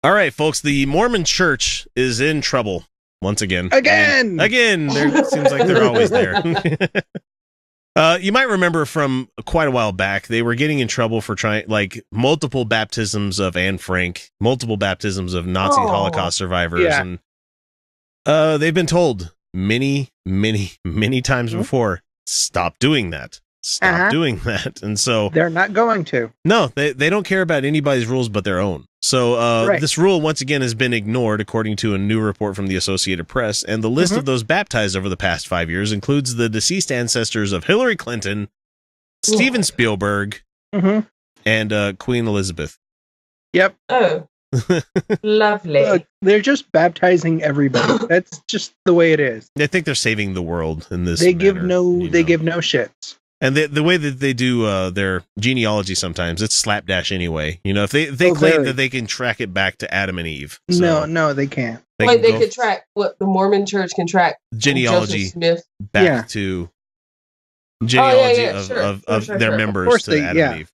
All right, folks, the Mormon Church is in trouble once again. Again! It seems like they're always there. You might remember from quite a while back, they were getting in trouble for trying, like, multiple baptisms of Anne Frank, multiple baptisms of Nazi Holocaust survivors, and they've been told many, many, many times before, stop doing that. Stop doing that. And so they're not going to. No, they don't care about anybody's rules but their own. So this rule, once again, has been ignored, according to a new report from the Associated Press. And the list of those baptized over the past 5 years includes the deceased ancestors of Hillary Clinton, Steven Spielberg, and Queen Elizabeth. Yep. Oh, lovely. Look, they're just baptizing everybody. That's just the way it is. I think they're saving the world in this. They give no shits. And the way that they do their genealogy sometimes, it's slapdash anyway. You know, if they claim that they can track it back to Adam and Eve. So no, they can't. They could track what the Mormon Church can track genealogy Smith back to genealogy of their members to Adam and Eve.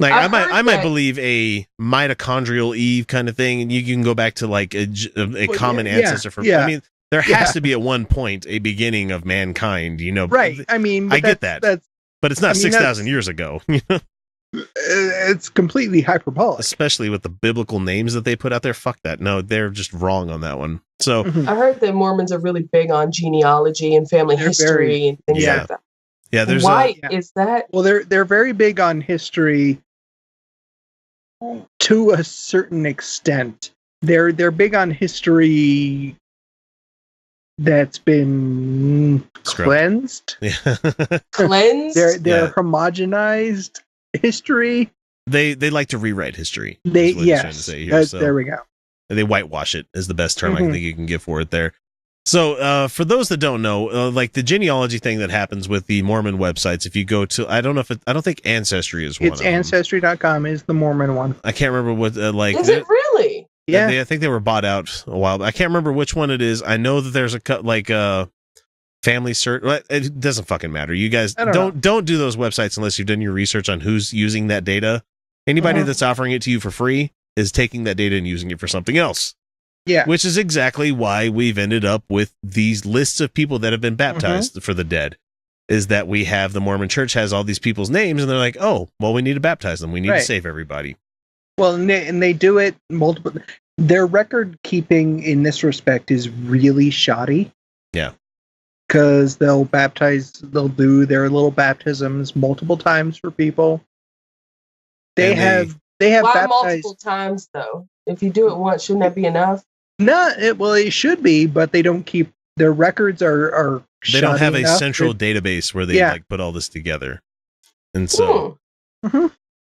Like I might believe a mitochondrial Eve kind of thing, and you can go back to like a common ancestor for. I mean, there has to be at one point a beginning of mankind, you know. Right. I mean, I get that, but it's not 6,000 years ago. You know? It's completely hyperbolic, especially with the biblical names that they put out there. Fuck that. No, they're just wrong on that one. So I heard that Mormons are really big on genealogy and family history and things like that. Yeah, there's why is that? Well, they're very big on history to a certain extent. They're big on history that's been cleansed. Cleansed? They're homogenized history. They like to rewrite history. There we go. They whitewash it is the best term I think you can give for it there. So for those that don't know, like the genealogy thing that happens with the Mormon websites, if you go to, I don't think Ancestry is one. It's Ancestry.com is the Mormon one. I can't remember what is it really? Yeah, I think they were bought out a while. I can't remember which one it is. I know that there's a family search. It doesn't fucking matter. You guys don't do those websites unless you've done your research on who's using that data. Anybody that's offering it to you for free is taking that data and using it for something else. Yeah, which is exactly why we've ended up with these lists of people that have been baptized for the dead. Is that we have the Mormon Church has all these people's names, and they're like, oh, well, we need to baptize them. We need to save everybody. Well, and they do it multiple. Their record keeping in this respect is really shoddy. Yeah, because they'll do their little baptisms multiple times for people. They have why baptized multiple times though. If you do it once, shouldn't that be enough? No, it should be, but they don't keep their records are. They don't have a central database where they like put all this together, and so.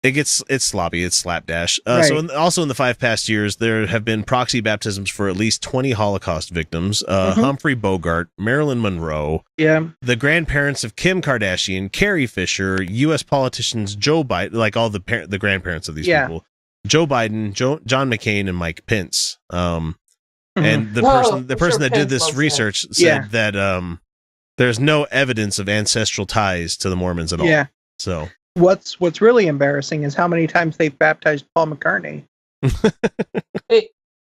It's sloppy. It's slapdash. So also in the 5 past years, there have been proxy baptisms for at least 20 Holocaust victims. Humphrey Bogart, Marilyn Monroe, the grandparents of Kim Kardashian, Carrie Fisher, U.S. politicians Joe Biden, like all the grandparents of these people, Joe Biden, John McCain, and Mike Pence. And the person that did this research said that there's no evidence of ancestral ties to the Mormons at all. Yeah. So. What's really embarrassing is how many times they've baptized Paul McCartney.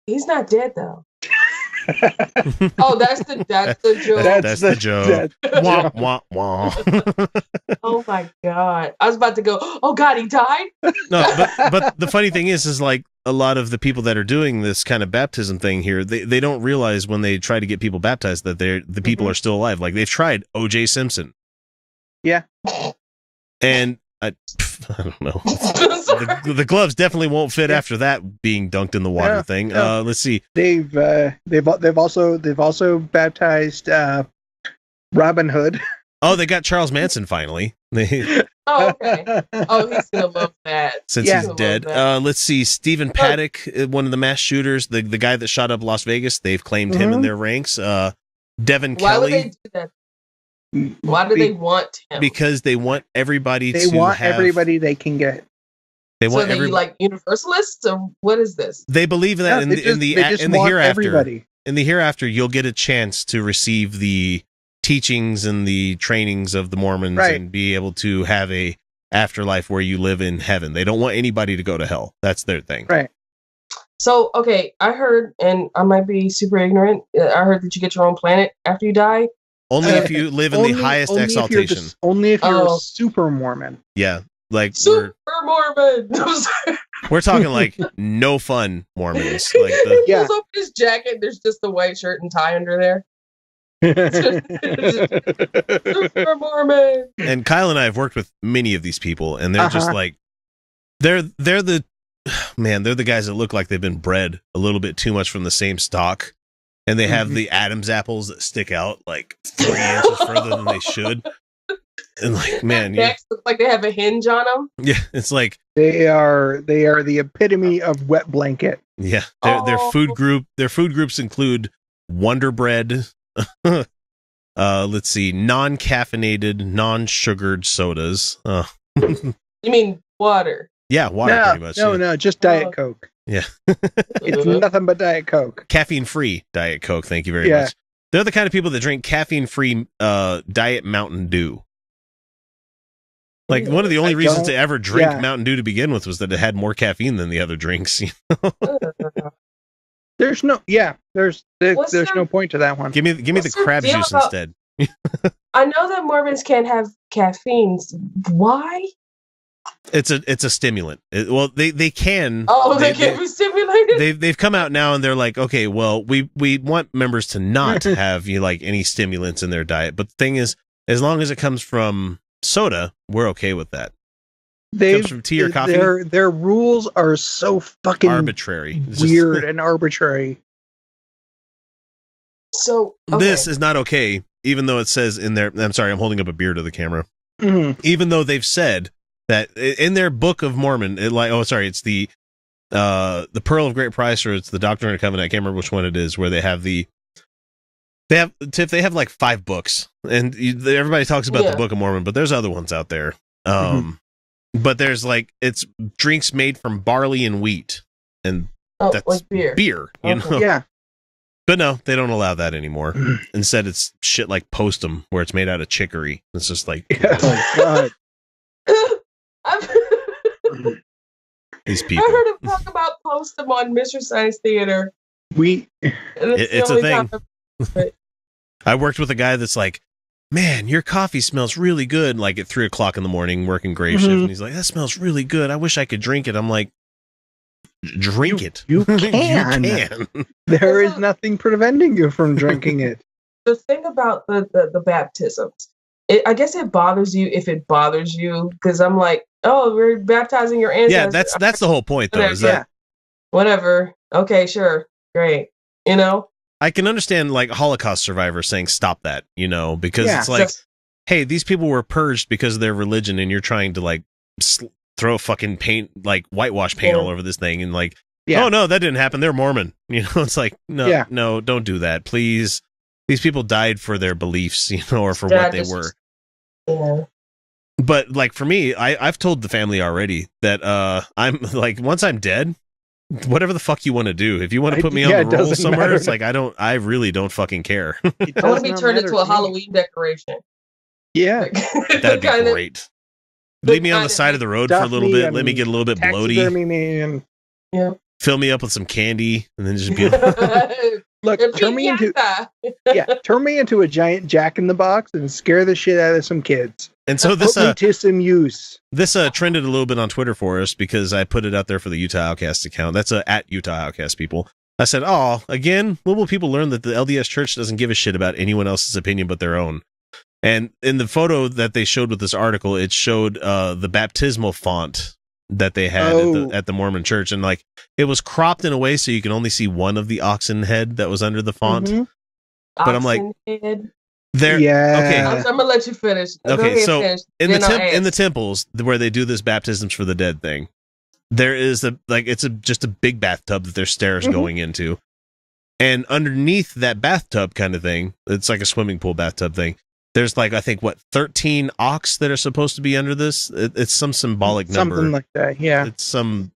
He's not dead though. Oh, that's the joke. That's the joke. Wah, wah, wah. Oh my God! I was about to go. Oh God, he died. No, but the funny thing is like a lot of the people that are doing this kind of baptism thing here, they don't realize when they try to get people baptized that the people are still alive. Like they've tried O.J. Simpson. Yeah. And I don't know. The gloves definitely won't fit after that being dunked in the water thing. Let's see. They've also baptized Robin Hood. Oh, they got Charles Manson finally. Oh, okay. Oh, he's gonna love that since he's dead. Let's see. Stephen Paddock, one of the mass shooters, the guy that shot up Las Vegas. They've claimed him in their ranks. Devin Kelly. Why would they do that? Why do they want him? Because they want everybody everybody they can get. They want like universalists, or what is this? They believe that in the hereafter. Everybody. In the hereafter, you'll get a chance to receive the teachings and the trainings of the Mormons and be able to have a afterlife where you live in heaven. They don't want anybody to go to hell. That's their thing. Right. So, okay, I heard, and I might be super ignorant, I heard that you get your own planet after you die. Only if you live in the highest exaltation. Only if you're a super Mormon. Yeah, like super Mormon. We're talking like no fun Mormons. Like he pulls up his jacket. There's just a white shirt and tie under there. Super Mormon. And Kyle and I have worked with many of these people, and they're just like they're the guys that look like they've been bred a little bit too much from the same stock, and they have the Adam's apples that stick out like 3 inches further than they should. And like, man, necks look like they have a hinge on them. Yeah, it's like they are the epitome of wet blanket. Yeah, their food groups include Wonder Bread. Let's see, non-caffeinated, non-sugared sodas. You mean water? Yeah, water, pretty much. No, just Diet Coke. Yeah. It's nothing but Diet Coke. Caffeine-free Diet Coke, thank you very much. They're the kind of people that drink caffeine-free Diet Mountain Dew. Like, one of the only reasons to ever drink Mountain Dew to begin with was that it had more caffeine than the other drinks. You know? There's no point to that one. Give me the crab juice instead. I know that Mormons can't have caffeine. Why? It's a stimulant. They can. Oh, they can be stimulated. They've come out now and they're like, okay, well, we want members to not have any stimulants in their diet. But the thing is, as long as it comes from soda, we're okay with that. Comes from tea or coffee. Their rules are so fucking arbitrary, weird and arbitrary. So this is not okay, even though it says in there. I'm sorry, I'm holding up a beer to the camera. Even though they've said that in their Book of Mormon, it's the Pearl of Great Price, or it's the Doctrine and Covenant. I can't remember which one it is, where they have like 5 books, and everybody talks about the Book of Mormon, but there's other ones out there. But there's like, it's drinks made from barley and wheat, and that's like beer. You know? Yeah. But no, they don't allow that anymore. Instead, it's shit like Postum, where it's made out of chicory. It's just like, oh God. These people. I heard him talk about Postum on Mystery Science Theater. It's a thing. I worked with a guy that's like, man, your coffee smells really good. Like at 3:00 in the morning, working grave shift, and he's like, that smells really good. I wish I could drink it. I'm like, drink it. You can. You can. There is nothing preventing you from drinking it. The thing about the baptisms, I guess it bothers you if it bothers you, because I'm like, oh, we're baptizing your ancestors. Yeah, that's the whole point, though. Is that whatever? Okay, sure, great. You know, I can understand like Holocaust survivors saying stop that, because it's like, hey, these people were purged because of their religion, and you're trying to like throw fucking paint, like whitewash paint all over this thing, and like, oh no, that didn't happen. They're Mormon. It's like, no, don't do that, please. These people died for their beliefs, or for what they were. Yeah. But like for me, I've told the family already that I'm like, once I'm dead, whatever the fuck you want to do. If you want to put me on the roll somewhere, matter. It's like, I really don't fucking care. I want to be turned into a Halloween decoration. Yeah. That'd be great. Leave me on the side of the road for a little bit. Let me get a little bit bloaty. Fill me up with some candy, and then just be like, look, turn me into a giant Jack in the Box and scare the shit out of some kids. And so this to some use. This trended a little bit on Twitter for us because I put it out there for the Utah Outcasts account. That's at Utah Outcast people. I said, again, when will people learn that the LDS Church doesn't give a shit about anyone else's opinion but their own? And in the photo that they showed with this article, it showed the baptismal font that they had at the Mormon church, and like it was cropped in a way so you can only see one of the oxen head that was under the font. But I'm like, there. Yeah. Okay. I'm gonna let you finish. Okay, so in the temples where they do this baptisms for the dead thing, there is just a big bathtub that their stairs going into, and underneath that bathtub kind of thing, it's like a swimming pool bathtub thing. There's like, I think, 13 ox that are supposed to be under this. It's some symbolic number. Something like that, yeah. It's some...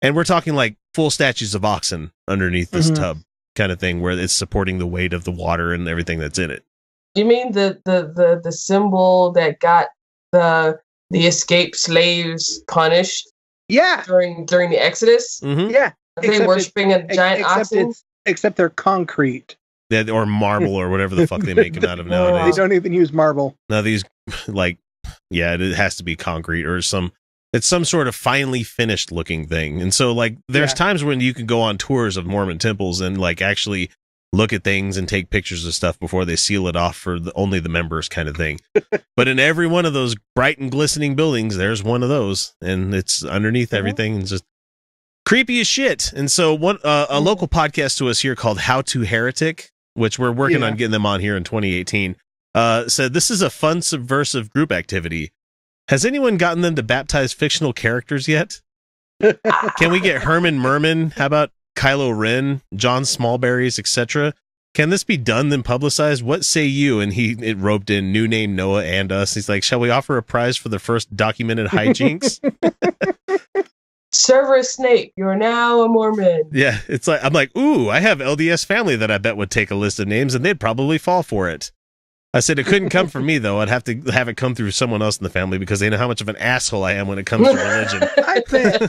And we're talking like full statues of oxen underneath this tub kind of thing, where it's supporting the weight of the water and everything that's in it. You mean the symbol that got the escaped slaves punished? Yeah. During the Exodus? Mm-hmm. Yeah. Are they worshiping a giant oxen? Except they're concrete. Yeah, or marble or whatever the fuck they make them out of nowadays. They don't even use marble. Now these, like, yeah, it has to be concrete or it's some sort of finely finished looking thing. And so, like, there's times when you can go on tours of Mormon temples and, like, actually look at things and take pictures of stuff before they seal it off for only the members kind of thing. But in every one of those bright and glistening buildings, there's one of those, and it's underneath everything. It's just creepy as shit. And so a local podcast to us here called How to Heretic, which we're working on getting them on here in 2018, said this is a fun subversive group activity. Has anyone gotten them to baptize fictional characters yet? Can we get Herman Merman? How about Kylo Ren, John Smallberries, etc.? Can this be done then publicized? What say you? And it roped in New Name Noah and us. He's like, shall we offer a prize for the first documented hijinks? Severus Snape, you're now a Mormon. Yeah, it's like, I'm like, ooh, I have LDS family that I bet would take a list of names and they'd probably fall for it. I said it couldn't come from me though. I'd have to have it come through someone else in the family because they know how much of an asshole I am when it comes to religion.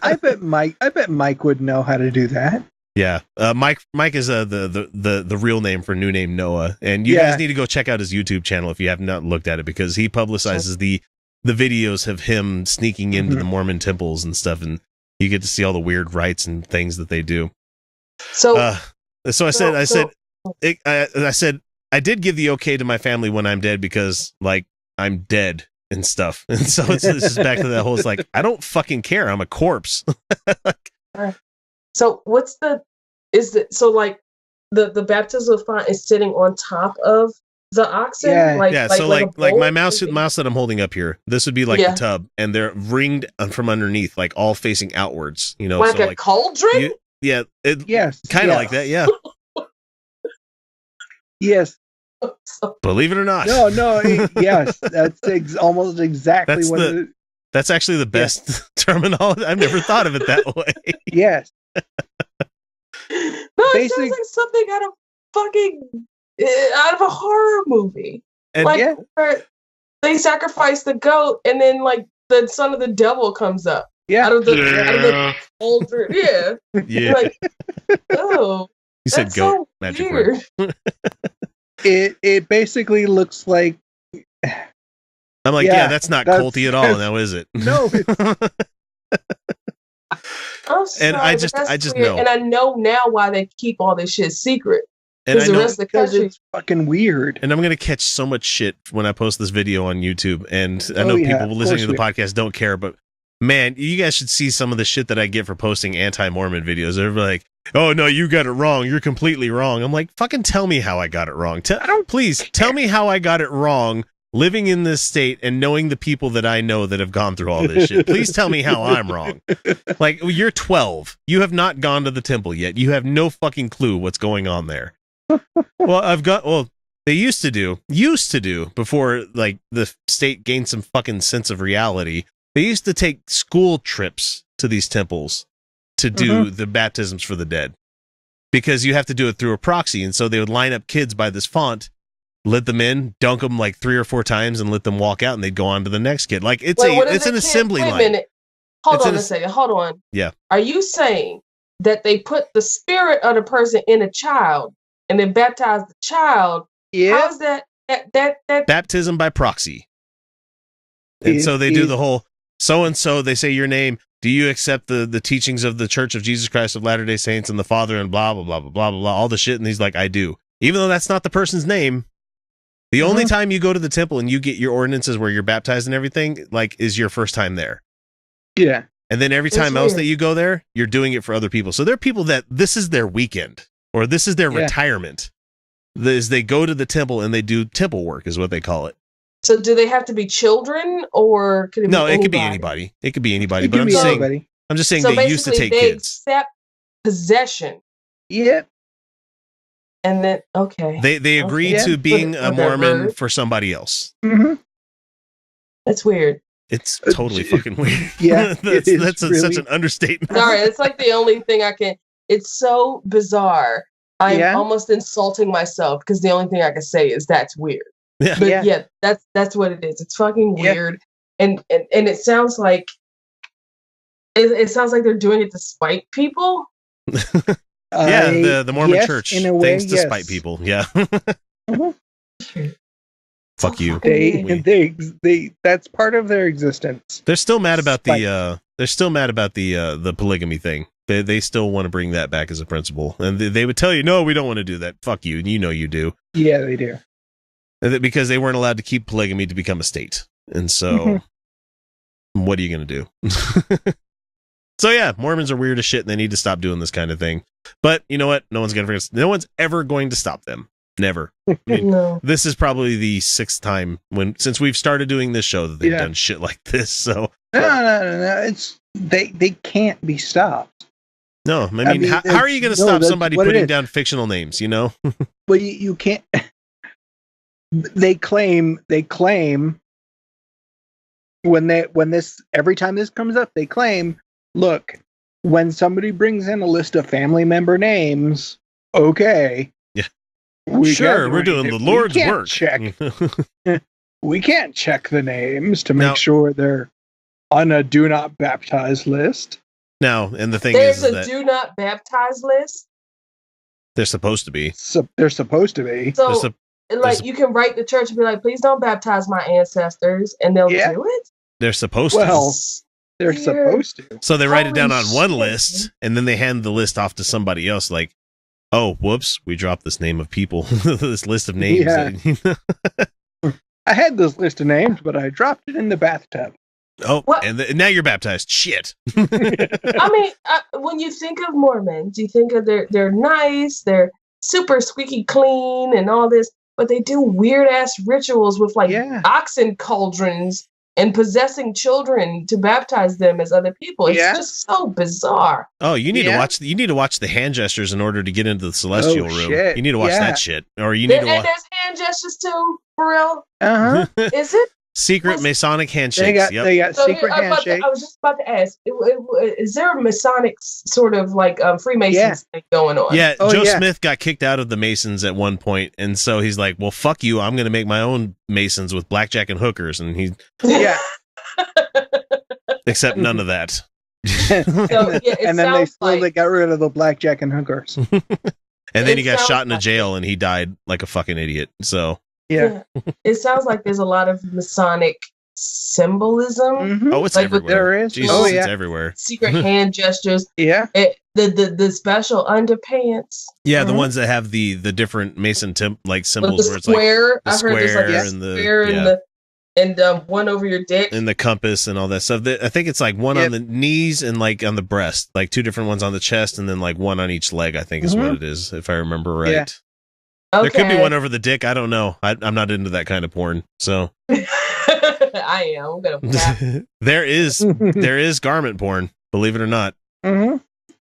I bet Mike would know how to do that. Yeah, Mike is the real name for New Name Noah, and you guys need to go check out his YouTube channel if you have not looked at it because he publicizes the videos of him sneaking into the Mormon temples and stuff, and you get to see all the weird rites and things that they do. So I said I did give the okay to my family when I'm dead because, like, I'm dead and stuff. And so this is back to that whole, it's like, I don't fucking care. I'm a corpse. So like the baptismal font is sitting on top of the oxen? Yeah. So like my mouse that I'm holding up here, this would be like the tub and they're ringed from underneath, like all facing outwards, you know. Like a cauldron? Yes. Kind of like that. Yeah. Yes. Believe it or not. No. Yes, that's almost exactly that's actually the best terminology. I've never thought of it that way. Yes. No, it sounds like something out of a horror movie. And where they sacrifice the goat, and then like the son of the devil comes up. Yeah. Out of the altar. Yeah. Yeah. Like, oh. You said goat. So magic word. It basically looks like. I'm like, that's not culty at all, now is it? No. I'm sorry, and I just know, and I know now why they keep all this shit secret. And I know, the rest of the country, it's fucking weird. And I'm gonna catch so much shit when I post this video on YouTube. And I know people listening to the podcast don't care, but man, you guys should see some of the shit that I get for posting anti-Mormon videos. They're like, "Oh no, you got it wrong. You're completely wrong." I'm like, "Fucking tell me how I got it wrong. Please tell me how I got it wrong." Living in this state and knowing the people that I know that have gone through all this shit, please tell me how I'm wrong. Like, you're 12. You have not gone to the temple yet. You have no fucking clue what's going on there. They used to do before, like, the state gained some fucking sense of reality. They used to take school trips to these temples to do the baptisms for the dead because you have to do it through a proxy. And so they would line up kids by this font, let them in, dunk them like 3 or 4 times, and let them walk out, and they'd go on to the next kid. Like it's an assembly line. Wait a minute. Hold on a second. Hold on. Yeah. Are you saying that they put the spirit of the person in a child and then baptize the child? Yeah. How's that baptism by proxy? And so they do the whole so and so. They say your name. Do you accept the teachings of the Church of Jesus Christ of Latter-day Saints and the Father and blah blah blah blah blah blah blah all the shit? And he's like, I do, even though that's not the person's name. The only time you go to the temple and you get your ordinances where you're baptized and everything, like, is your first time there. Yeah. And then every time else that you go there, you're doing it for other people. So there are people that this is their weekend or this is their retirement. They go to the temple and they do temple work is what they call it. So do they have to be children or could it be anybody? It could be anybody. It could be anybody. But I'm just saying they used to take kids. Accept possession. Yep. And then, okay. They agree to being a Mormon for somebody else. Mm-hmm. That's weird. It's totally fucking weird. Yeah. that's such an understatement. Sorry, it's like the only thing I can. It's so bizarre. I'm almost insulting myself because the only thing I can say is that's weird. Yeah. But that's what it is. It's fucking weird. And it sounds like it sounds like they're doing it to spite people. Yeah, the Mormon yes, church. in a way, Things to spite people. Yeah. Fuck you. They that's part of their existence. They're still mad about the polygamy thing. They still want to bring that back as a principle. And they would tell you, no, we don't want to do that. Fuck you. And you know you do. Yeah, they do. Because they weren't allowed to keep polygamy to become a state. And so what are you going to do? So yeah, Mormons are weird as shit and they need to stop doing this kind of thing. But you know what? No one's ever going to stop them. Never. I mean, No. This is probably the 6th time since we've started doing this show that they've done shit like this. So no. It's they can't be stopped. No, I mean how are you going to stop somebody putting down fictional names? You know. Well, you can't. They claim every time this comes up, they claim, look, when somebody brings in a list of family member names, okay. Yeah. We're doing the Lord's work. We can't check the names to make sure they're on a do not baptize list. Now, and the thing there's is a that do not baptize list. They're supposed to be. They're supposed to be. So, you can write the church and be like, please don't baptize my ancestors, and they'll do it? They're supposed to. Well, they're supposed to. So they write it down on one list, and then they hand the list off to somebody else, like, oh, whoops, we dropped this name of people, this list of names. Yeah. I had this list of names, but I dropped it in the bathtub. Oh, and now you're baptized. Shit. I mean, when you think of Mormons, you think of they're nice, they're super squeaky clean and all this, but they do weird ass rituals with oxen cauldrons and possessing children to baptize them as other people. It's just so bizarre. Oh, you need to watch. You need to watch the hand gestures in order to get into the celestial room. Shit. You need to watch that shit, or you need to watch. And there's hand gestures too, for real. Is it? Secret Masonic handshakes. They got secret handshakes. I was just about to ask, is there a Masonic sort of like Freemasons thing going on? Yeah, Joe Smith got kicked out of the Masons at one point, and so he's like, well, fuck you, I'm going to make my own Masons with blackjack and hookers, and he... Yeah. Except none of that. And then they slowly got rid of the blackjack and hookers. And then he got shot in a jail, and he died like a fucking idiot, so... Yeah. It sounds like there's a lot of Masonic symbolism. Mm-hmm. Oh, it's everywhere. There is. Jesus, it's everywhere. Secret hand gestures. Yeah. The special underpants. Yeah, the ones that have the different Mason symbols where it's square. Like the square. I heard there's like square and one over your dick. And the compass and all that stuff. I think it's like one on the knees and like on the breast, like 2 different ones on the chest and then like one on each leg, I think is what it is, if I remember right. Yeah. Okay. There could be one over the dick. I don't know. I'm not into that kind of porn. So I am. I'm gonna. There is garment porn. Believe it or not. Mm-hmm.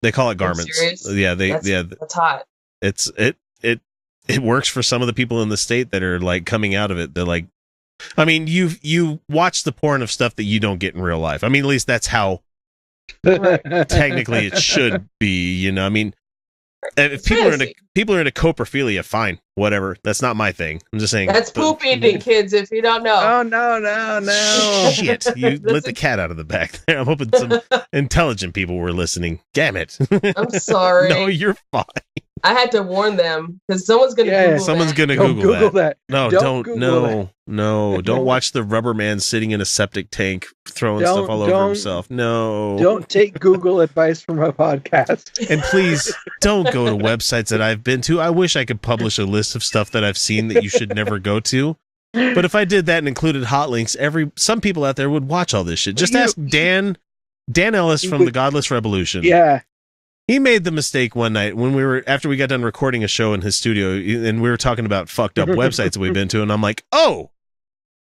They call it garments. Yeah, that's hot. It works for some of the people in the state that are like coming out of it. They're like, I mean, you watch the porn of stuff that you don't get in real life. I mean, at least that's how technically it should be. You know, I mean. If people are into coprophilia, fine, whatever. That's not my thing. I'm just saying. That's poop eating, kids. If you don't know. Oh no! Shit, you let the cat out of the bag there. I'm hoping some intelligent people were listening. Damn it! I'm sorry. No, you're fine. I had to warn them because someone's gonna Google someone's that. gonna Google that. No, don't. No, don't watch the rubber man sitting in a septic tank throwing stuff all over himself. No. Don't take Google advice from a podcast. And please don't go to websites that I've been to. I wish I could publish a list of stuff that I've seen that you should never go to. But if I did that and included hot links, some people out there would watch all this shit. Just ask Dan Ellis from the Godless Revolution. Yeah. He made the mistake one night when after we got done recording a show in his studio, and we were talking about fucked up websites that we've been to, and I'm like, oh,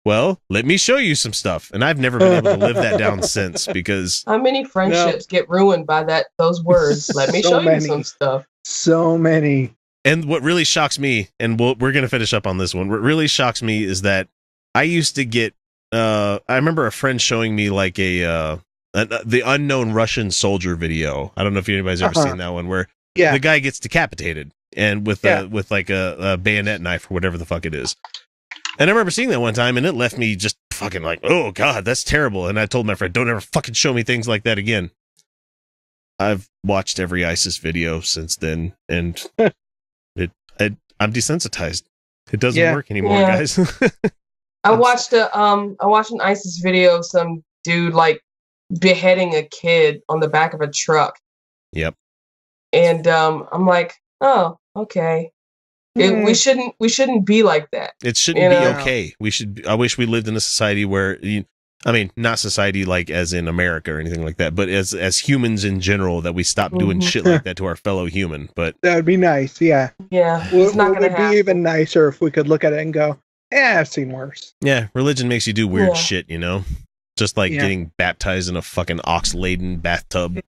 well, let me show you some stuff. And I've never been able to live that down since, because how many friendships get ruined by those words? Let me show you some stuff. So many. And what really shocks me, and we're going to finish up on this one, what really shocks me is that I used to get, I remember a friend showing me like the unknown Russian soldier video. I don't know if anybody's ever seen that one, where the guy gets decapitated and with like a bayonet knife or whatever the fuck it is. And I remember seeing that one time, and it left me just fucking like, oh god, that's terrible. And I told my friend, don't ever fucking show me things like that again. I've watched every ISIS video since then, and I'm desensitized. It doesn't work anymore, guys. I watched an ISIS video of some dude like beheading a kid on the back of a truck. Yep. And I'm like, oh, okay. We shouldn't be like that. It shouldn't be okay. I wish we lived in a society where, not society like as in America or anything like that, but as humans in general, that we stop doing shit like that to our fellow human. But that would be nice. Yeah. Yeah. It's not going to happen. It would be even nicer if we could look at it and go, I've seen worse. Yeah. Religion makes you do weird shit, just like getting baptized in a fucking ox-laden bathtub.